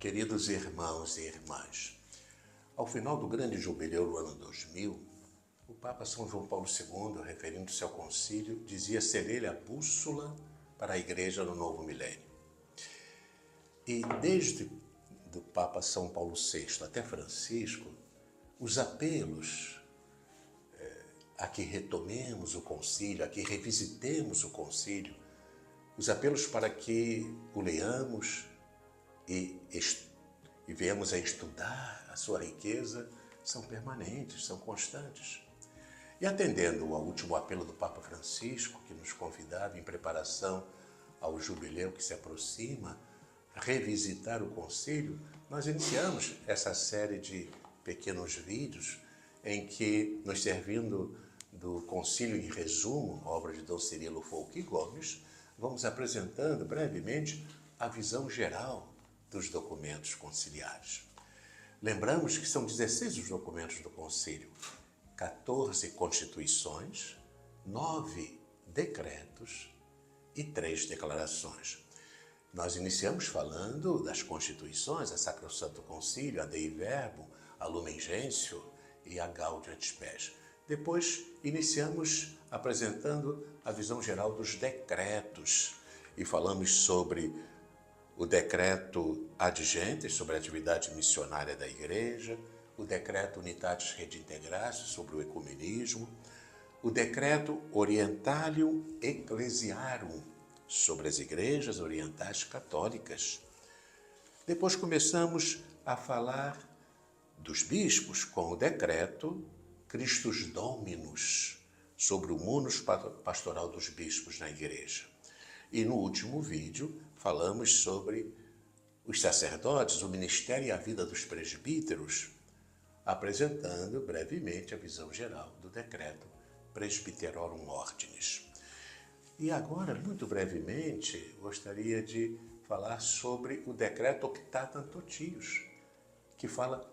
Queridos irmãos e irmãs, ao final do grande jubileu do ano 2000, o Papa São João Paulo II, referindo-se ao concílio, dizia ser ele a bússola para a Igreja no novo milênio. E desde do Papa São Paulo VI até Francisco, os apelos a que retomemos o concílio, a que revisitemos o concílio, os apelos para que o leamos e venhamos a estudar a sua riqueza, são permanentes, são constantes. E atendendo ao último apelo do Papa Francisco, que nos convidava em preparação ao jubileu que se aproxima, a revisitar o concílio, nós iniciamos essa série de pequenos vídeos em que, nos servindo do concílio em resumo, obra de Dom Cirilo Folchi Gomes, vamos apresentando brevemente a visão geral dos documentos conciliares. Lembramos que são 16 os documentos do concílio, 14 constituições, 9 decretos e 3 declarações. Nós iniciamos falando das constituições, a Sacrosanto Concílio, a Dei Verbum, a Lumen Gentium e a Gaudium et Spes. Depois iniciamos apresentando a visão geral dos decretos e falamos sobre o decreto Ad Gentes, sobre a atividade missionária da Igreja, o decreto Unitatis Redintegratio, sobre o ecumenismo, o decreto Orientalium Ecclesiarum, sobre as igrejas orientais católicas. Depois começamos a falar dos bispos com o decreto Christus Dominus, sobre o munus pastoral dos bispos na igreja. E no último vídeo falamos sobre os sacerdotes, o ministério e a vida dos presbíteros, apresentando brevemente a visão geral do decreto Presbyterorum Ordinis. E agora, muito brevemente, gostaria de falar sobre o decreto Octata Totius, que fala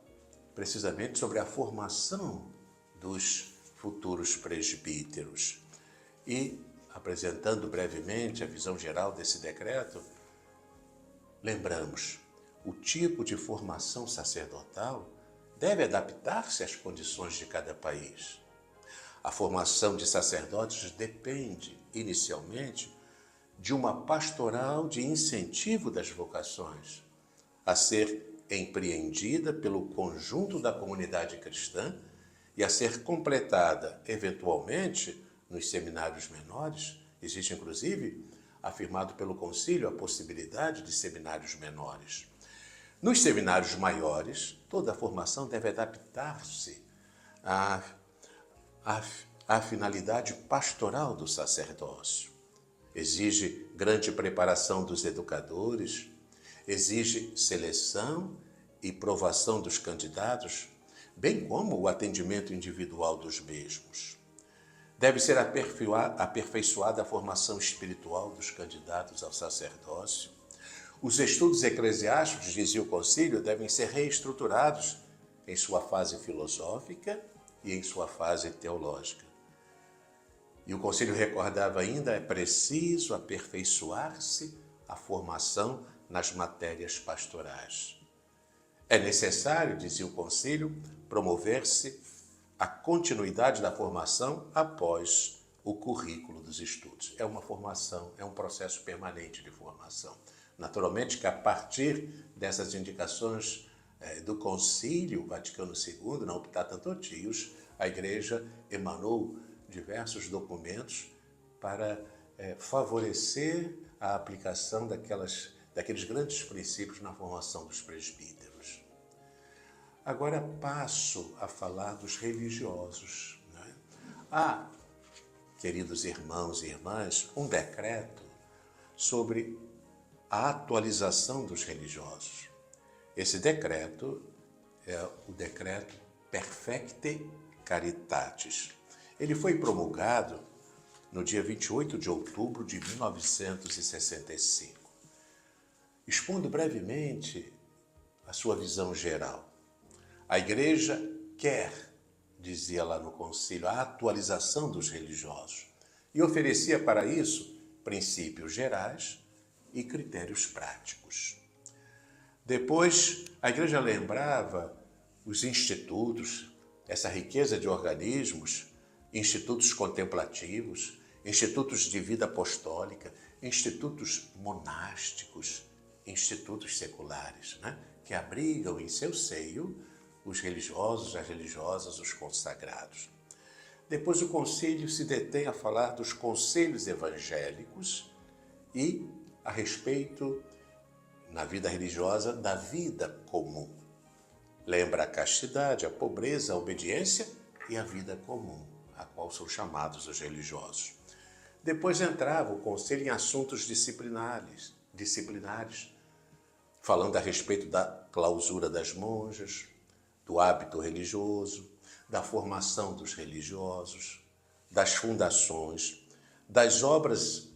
precisamente sobre a formação dos futuros presbíteros. E, apresentando brevemente a visão geral desse decreto, lembramos, o tipo de formação sacerdotal deve adaptar-se às condições de cada país. A formação de sacerdotes depende, inicialmente, de uma pastoral de incentivo das vocações, a ser empreendida pelo conjunto da comunidade cristã e a ser completada, eventualmente, nos seminários menores. Existe, inclusive, afirmado pelo concílio, a possibilidade de seminários menores. Nos seminários maiores, toda a formação deve adaptar-se à finalidade pastoral do sacerdócio. Exige grande preparação dos educadores, exige seleção e provação dos candidatos, bem como o atendimento individual dos mesmos. Deve ser aperfeiçoada a formação espiritual dos candidatos ao sacerdócio. Os estudos eclesiásticos, dizia o concílio, devem ser reestruturados em sua fase filosófica e em sua fase teológica. E o concílio recordava ainda, é preciso aperfeiçoar-se a formação nas matérias pastorais. É necessário, dizia o concílio, promover-se a continuidade da formação após o currículo dos estudos. É uma formação, é um processo permanente de formação. Naturalmente que a partir dessas indicações do Concílio Vaticano II, na Octata Totius, a Igreja emanou diversos documentos para favorecer a aplicação daqueles grandes princípios na formação dos presbíteros. Agora passo a falar dos religiosos. Há, queridos irmãos e irmãs, um decreto sobre a atualização dos religiosos. Esse decreto é o decreto Perfecte Caritatis. Ele foi promulgado no dia 28 de outubro de 1965. Expondo brevemente a sua visão geral. A Igreja quer, dizia lá no concílio, a atualização dos religiosos e oferecia para isso princípios gerais e critérios práticos. Depois, a igreja lembrava os institutos, essa riqueza de organismos, institutos contemplativos, institutos de vida apostólica, institutos monásticos, institutos seculares, né? Que abrigam em seu seio os religiosos, as religiosas, os consagrados. Depois o concílio se detém a falar dos conselhos evangélicos e a respeito, na vida religiosa, da vida comum. Lembra a castidade, a pobreza, a obediência e a vida comum, a qual são chamados os religiosos. Depois entrava o conselho em assuntos disciplinares, falando a respeito da clausura das monjas, do hábito religioso, da formação dos religiosos, das fundações, das obras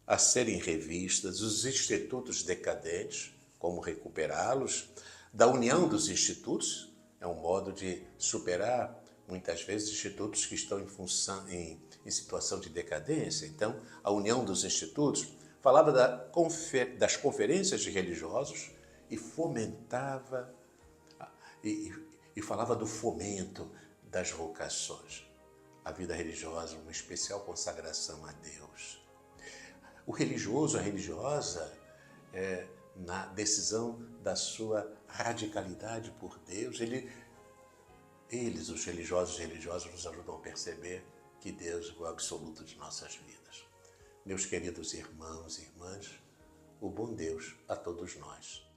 a serem revistas, os institutos decadentes, como recuperá-los, da união dos institutos, é um modo de superar, muitas vezes, institutos que estão em situação de decadência. Então, a união dos institutos falava das conferências de religiosos e fomentava, e falava do fomento das vocações. A vida religiosa, uma especial consagração a Deus. O religioso, a religiosa, na decisão da sua radicalidade por Deus, eles, os religiosos e religiosas, nos ajudam a perceber que Deus é o absoluto de nossas vidas. Meus queridos irmãos e irmãs, o bom Deus a todos nós.